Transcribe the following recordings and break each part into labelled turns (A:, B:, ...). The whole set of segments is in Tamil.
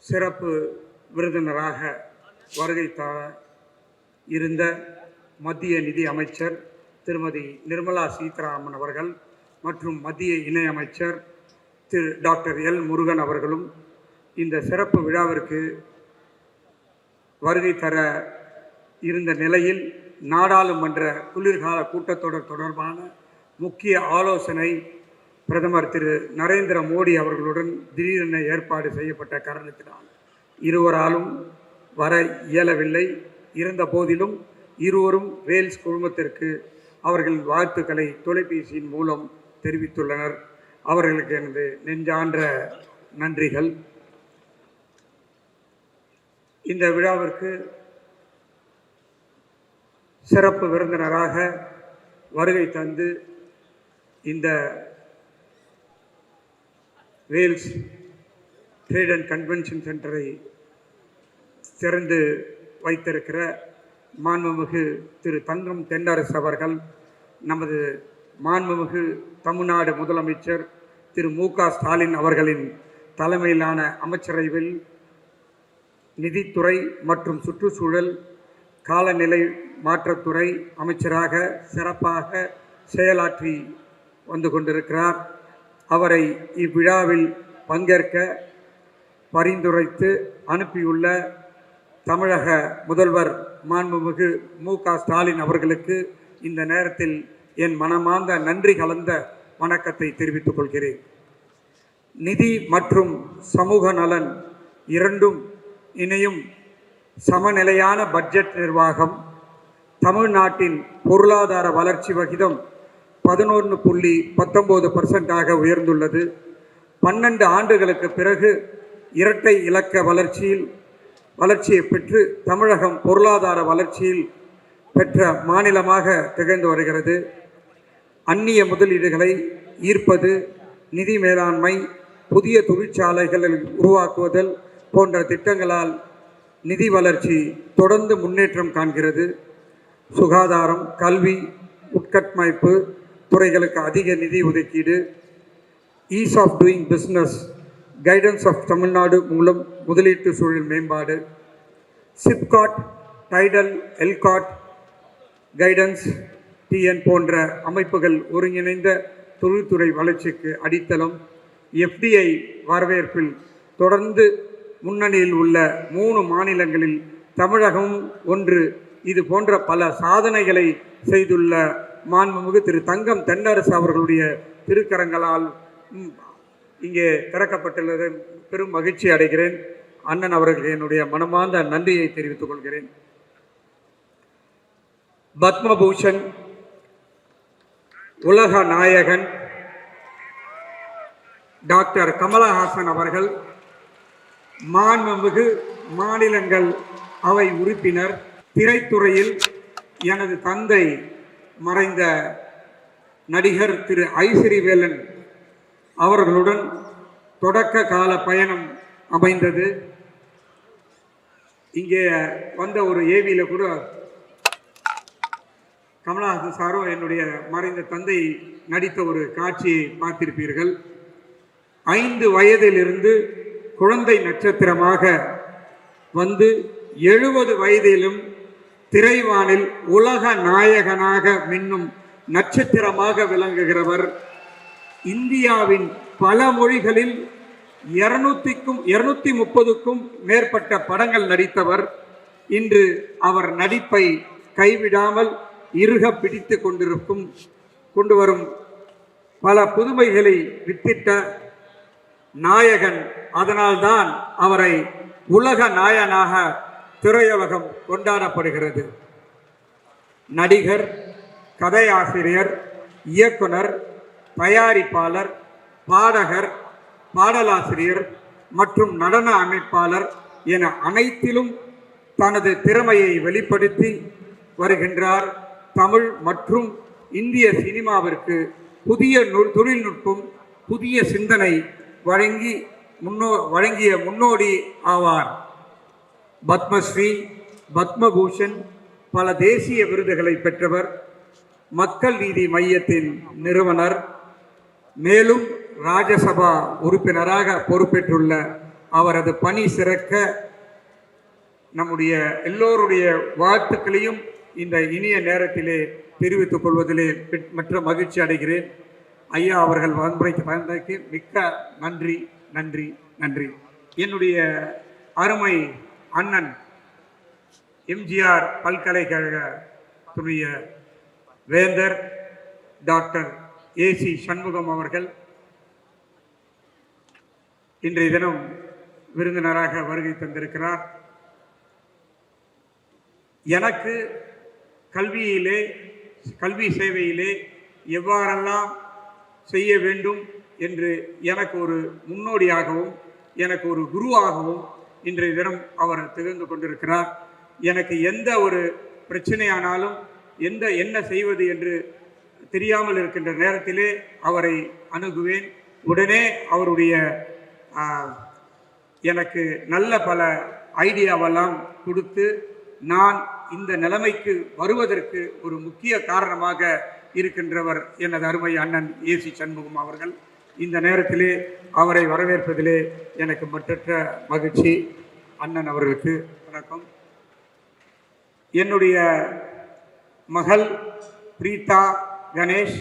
A: சிறப்பு விருந்தினராக வருகை தர இருந்த மத்திய நிதி அமைச்சர் திருமதி நிர்மலா சீதாராமன் அவர்கள் மற்றும் மத்திய இணையமைச்சர் திரு டாக்டர் எல் முருகன் அவர்களும் இந்த சிறப்பு விழாவிற்கு வருகை தர இருந்த நிலையில் நாடாளுமன்ற குளிர்கால கூட்டத்தொடர் தொடர்பான முக்கிய ஆலோசனை பிரதமர் திரு நரேந்திர மோடி அவர்களுடன் திடீரென ஏற்பாடு செய்யப்பட்ட காரணத்தினால் இருவராலும் வர இயலவில்லை. இருந்த போதிலும் இருவரும் வேல்ஸ் குழுமத்திற்கு அவர்கள் வாழ்த்துக்களை தொலைபேசியின் மூலம் தெரிவித்துள்ளனர். அவர்களுக்கு எனது நெஞ்சான்ற நன்றிகள். இந்த விழாவிற்கு சிறப்பு விருந்தினராக வருகை தந்து இந்த வேல்ஸ் ட்ரேட் அண்ட் கன்வென்ஷன் சென்டரை திறந்து வைத்திருக்கிற மாண்புமிகு திரு தங்கம் தென்னரசு அவர்கள், நமது மாண்புமிகு தமிழ்நாடு முதலமைச்சர் திரு மு.க. ஸ்டாலின் அவர்களின் தலைமையிலான அமைச்சரவையில் நிதித்துறை மற்றும் சுற்றுச்சூழல் காலநிலை மாற்றத்துறை அமைச்சராக சிறப்பாக செயலாற்றி வந்து கொண்டிருக்கிறார். அவரை இவ்விழாவில் பங்கேற்க பரிந்துரைத்து அனுப்பியுள்ள தமிழக முதல்வர் மாண்புமிகு மு.க. ஸ்டாலின் அவர்களுக்கு இந்த நேரத்தில் என் மனமார்ந்த நன்றி கலந்த வணக்கத்தை தெரிவித்துக் கொள்கிறேன். நிதி மற்றும் சமூக நலன் இரண்டும் இணையும் சமநிலையான பட்ஜெட் நிர்வாகம் தமிழ்நாட்டின் பொருளாதார வளர்ச்சி விகிதம் 11.19% உயர்ந்துள்ளது. 12 ஆண்டுகளுக்கு பிறகு இரட்டை இலக்க வளர்ச்சியை பெற்று தமிழகம் பொருளாதார வளர்ச்சியில் பெற்ற மாநிலமாக திகழ்ந்து வருகிறது. அந்நிய முதலீடுகளை ஈர்ப்பது, நிதி மேலாண்மை, புதிய தொழிற்சாலைகளை உருவாக்குவதல் போன்ற திட்டங்களால் நிதி வளர்ச்சி தொடர்ந்து முன்னேற்றம் காண்கிறது. சுகாதாரம், கல்வி, உட்கட்டமைப்பு துறைகளுக்கு அதிக நிதி ஒதுக்கீடு, ease of doing business guidance of Tamil Nadu மூலம் முதலீட்டு சூழல் மேம்பாடு, சிப்காட், டைடல், எல்காட் கைடன்ஸ் டிஎன் போன்ற அமைப்புகள் ஒருங்கிணைந்த தொழில்துறை வளர்ச்சிக்கு அடித்தளம், எஃப்டிஐ வரவேற்பில் தொடர்ந்து முன்னணியில் உள்ள 3 மாநிலங்களில் தமிழகமும் ஒன்று. இது போன்ற பல சாதனைகளை செய்துள்ள மாண்புமிகு திரு தங்கம் தென்னரசு அவர்களுடைய திருக்கரங்களால் இங்கே திறக்கப்பட்டுள்ளது பெரும் மகிழ்ச்சி அடைகிறேன். அண்ணன் அவர்களுக்கு என்னுடைய மனமார்ந்த நன்றியை தெரிவித்துக் கொள்கிறேன். பத்மபூஷன், உலக நாயகன் டாக்டர் கமலஹாசன் அவர்கள், மாண்புமிகு மாநிலங்கள் அவை உறுப்பினர், திரைத்துறையில் எனது தந்தை மறைந்த நடிகர் திரு ஐஸ்வரிவேலன் அவர்களுடன் தொடக்க கால பயணம் அமைந்தது. இங்கே வந்த ஒரு ஏவியில் கூட கமலஹாசன் சாரும் என்னுடைய மறைந்த தந்தை நடித்த ஒரு காட்சியை பார்த்திருப்பீர்கள். 5 வயதிலிருந்து குழந்தை நட்சத்திரமாக வந்து 70 வயதிலும் திரைவானில் உலக நாயகனாக மின்னும் நட்சத்திரமாக விளங்குகிறவர். இந்தியாவின் பல மொழிகளில் 230க்கும் மேற்பட்ட படங்கள் நடித்தவர். இன்று அவர் நடிப்பை கைவிடாமல் இறுக பிடித்து கொண்டு வரும் பல புதுமைகளை வித்திட்ட நாயகன். அதனால்தான் அவரை உலக நாயகனாக திரையுலகம் கொண்டாடப்படுகிறது. நடிகர், கதையாசிரியர், இயக்குனர், தயாரிப்பாளர், பாடகர், பாடலாசிரியர் மற்றும் நடன அமைப்பாளர் என அனைத்திலும் தனது திறமையை வெளிப்படுத்தி வருகின்றார். தமிழ் மற்றும் இந்திய சினிமாவிற்கு புதிய தொழில்நுட்பம், புதிய சிந்தனை வழங்கிய முன்னோடி ஆவார். பத்மஸ்ரீ, பத்மபூஷன், பல தேசிய விருதுகளை பெற்றவர். மக்கள் நீதி மையத்தின் நிறுவனர். மேலும் ராஜ்யசபா உறுப்பினராக பொறுப்பேற்றுள்ள அவரது பணி சிறக்க நம்முடைய எல்லோருடைய வாழ்த்துக்களையும் இந்த இனிய நேரத்திலே தெரிவித்துக் கொள்வதிலே மற்ற மகிழ்ச்சி அடைகிறேன். ஐயா அவர்கள் வன்முறைக்கு வந்ததற்கு மிக்க நன்றி நன்றி நன்றி. என்னுடைய அருமை அண்ணன் எம்ஜிஆர் பல்கலைக்கழகத்துடைய வேந்தர் டாக்டர் ஏசி சண்முகம் அவர்கள் இன்றைய தினம் விருந்தினராக வருகை தந்திருக்கிறார். எனக்கு கல்வி சேவையிலே எவ்வாறெல்லாம் செய்ய வேண்டும் என்று எனக்கு ஒரு முன்னோடியாகவும் எனக்கு ஒரு குருவாகவும் இன்றைய தினம் அவர் திகழ்ந்து கொண்டிருக்கிறார். எனக்கு எந்த ஒரு பிரச்சனையானாலும் என்ன செய்வது என்று தெரியாமல் இருக்கின்ற நேரத்திலே அவரை அணுகுவேன். உடனே அவருடைய எனக்கு நல்ல பல ஐடியாவெல்லாம் கொடுத்து நான் இந்த நிலைமைக்கு வருவதற்கு ஒரு முக்கிய காரணமாக இருக்கின்றவர் எனது அருமை அண்ணன் ஏசி சண்முகம் அவர்கள். இந்த நேரத்திலே அவரை வரவேற்பதிலே எனக்கு மற்றற்ற மகிழ்ச்சி. அண்ணன் அவர்களுக்கு வணக்கம். என்னுடைய மகள் பிரீதா கணேஷ்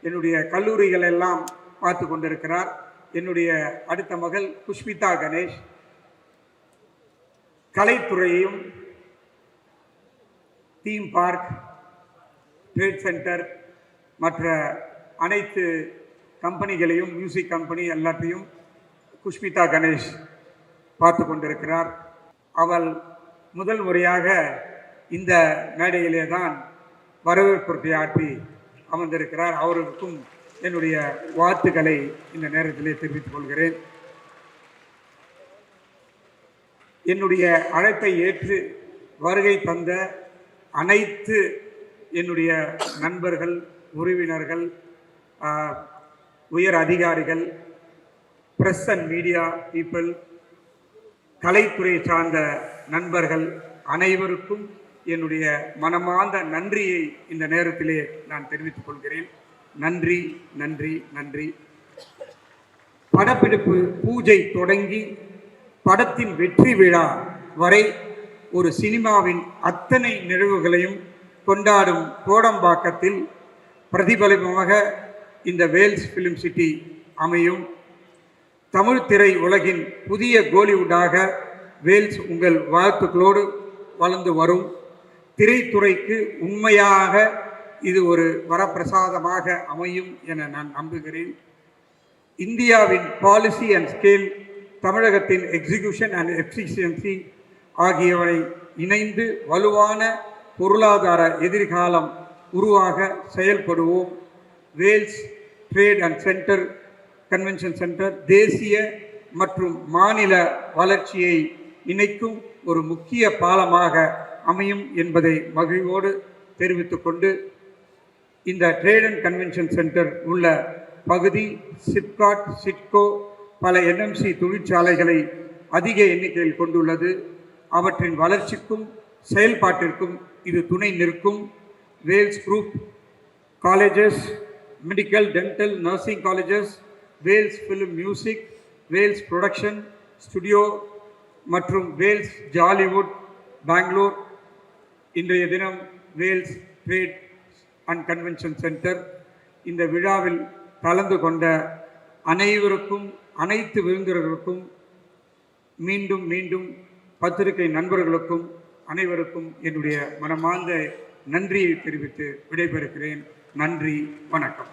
A: என்னுடைய கல்லூரிகள் எல்லாம் பார்த்து கொண்டிருக்கிறார். என்னுடைய அடுத்த மகள் புஷ்பிதா கணேஷ் கலைத்துறையையும் தீம் பார்க், ட்ரேட் சென்டர், மற்ற அனைத்து கம்பெனிகளையும் மியூசிக் கம்பெனி எல்லாத்தையும் புஷ்பிதா கணேஷ் பார்த்து கொண்டிருக்கிறார். அவள் முதல் முறையாக இந்த மேடையிலே தான் வரவேற்புரை ஆற்றி அமர்ந்திருக்கிறார். அவருக்கும் என்னுடைய வாழ்த்துக்களை இந்த நேரத்திலே தெரிவித்துக் கொள்கிறேன். என்னுடைய அழைப்பை ஏற்று வருகை தந்த அனைத்து என்னுடைய நண்பர்கள், உறவினர்கள், உயர் அதிகாரிகள், பிரஸ் அண்ட் மீடியா பீப்புள், கலைத்துறை சார்ந்த நண்பர்கள் அனைவருக்கும் என்னுடைய மனமார்ந்த நன்றியை இந்த நேரத்திலே நான் தெரிவித்துக் கொள்கிறேன். நன்றி நன்றி நன்றி. படப்பிடிப்பு பூஜை தொடங்கி படத்தின் வெற்றி விழா வரை ஒரு சினிமாவின் அத்தனை நிகழ்வுகளையும் கொண்டாடும் கோடம்பாக்கத்தில் பிரதிபலிப்பமாக இந்த வேல்ஸ் ஃபிலிம் சிட்டி அமையும். தமிழ் திரை உலகின் புதிய கோலிவுட்டாக வேல்ஸ் உங்கள் வாழ்த்துக்களோடு வளர்ந்து வரும். திரைத்துறைக்கு உண்மையாக இது ஒரு வரப்பிரசாதமாக அமையும் என நான் நம்புகிறேன். இந்தியாவின் பாலிசி அண்ட் ஸ்கேல், தமிழகத்தின் எக்ஸிகியூஷன் அண்ட் எஃபிஷியன்சி ஆகியவை இணைந்து வலுவான பொருளாதார எதிர்காலம் உருவாக செயல்படுவோம். Vels trade and centre convention centre தேசிய மற்றும் மாநில வளர்ச்சியை இணைக்கும் ஒரு முக்கிய பாலமாக அமையும் என்பதை மகிழ்வோடு தெரிவித்துக்கொண்டு, இந்த ட்ரேட் அண்ட் கன்வென்ஷன் சென்டர் உள்ள பகுதி சிப்காட், சிட்கோ பல என்எம்சி தொழிற்சாலைகளை அதிக எண்ணிக்கையில் கொண்டுள்ளது. அவற்றின் வளர்ச்சிக்கும் செயல்பாட்டிற்கும் இது துணை நிற்கும். Vels group colleges, medical, dental, nursing colleges, Vels film music, Vels production studio மற்றும் வேல்ஸ் ஜாலிவுட் பெங்களூர். இன்றைய தினம் Vels trade and convention centre இந்த விழாவில் கலந்து கொண்ட அனைவருக்கும், அனைத்து விருந்தினர்களுக்கும், மீண்டும் மீண்டும் பத்திரிகை நண்பர்களுக்கும் அனைவருக்கும் என்னுடைய மனமார்ந்த நன்றியை தெரிவித்து விடைபெறுகிறேன். நன்றி, வணக்கம்.